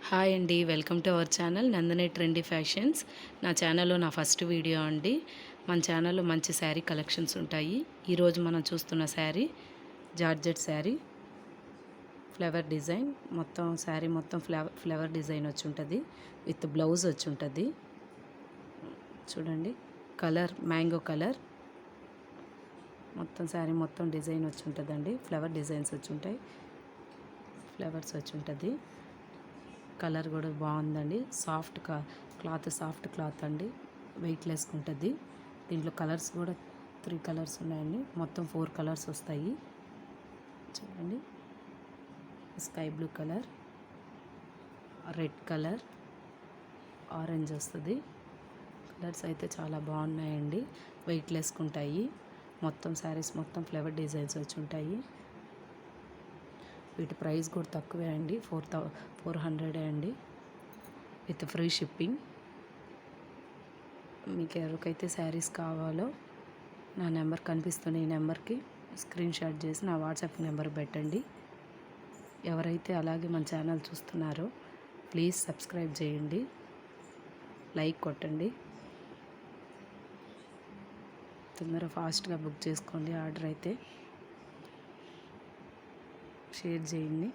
Hi అండి, welcome to our channel Nandane trendy fashions. నా ఛానల్లో నా ఫస్ట్ వీడియో అండి. మన ఛానల్లో మంచి శారీ కలెక్షన్స్ ఉంటాయి. ఈరోజు మనం చూస్తున్న sari georgette sari, flower design. మొత్తం శారీ మొత్తం ఫ్లవర్ డిజైన్ వచ్చి ఉంటుంది, విత్ బ్లౌజ్ వచ్చి ఉంటుంది. చూడండి, కలర్ మ్యాంగో కలర్. మొత్తం శారీ మొత్తం డిజైన్ వచ్చి ఉంటుందండి. ఫ్లవర్ డిజైన్స్ వచ్చి ఉంటాయి, ఫ్లవర్స్ వచ్చి ఉంటుంది. కలర్ కూడా బాగుందండి. సాఫ్ట్ క్లాత్ అండి, వెయిట్లెస్గా ఉంటుంది. దీంట్లో కలర్స్ కూడా 3 కలర్స్ ఉన్నాయండి. మొత్తం 4 కలర్స్ వస్తాయి. చూడండి, sky blue colour, red colour, orange వస్తుంది. కలర్స్ అయితే చాలా బాగున్నాయండి, వెయిట్లెస్గా ఉంటాయి. మొత్తం శారీస్ మొత్తం ఫ్లవర్ డిజైన్స్ వచ్చి ఉంటాయి. వీటి ప్రైస్ కూడా తక్కువే అండి, 400 అండి, విత్ ఫ్రీ షిప్పింగ్. మీకు ఎవరికైతే శారీస్ కావాలో నా నెంబర్ కనిపిస్తున్న ఈ నెంబర్కి స్క్రీన్ షాట్ చేసి నా వాట్సాప్ నెంబర్ పెట్టండి. ఎవరైతే అలాగే మన ఛానల్ చూస్తున్నారో ప్లీజ్ సబ్స్క్రైబ్ చేయండి, లైక్ కొట్టండి. తొందరగా ఫాస్ట్గా బుక్ చేసుకోండి. ఆర్డర్ అయితే షేర్ చేయండి.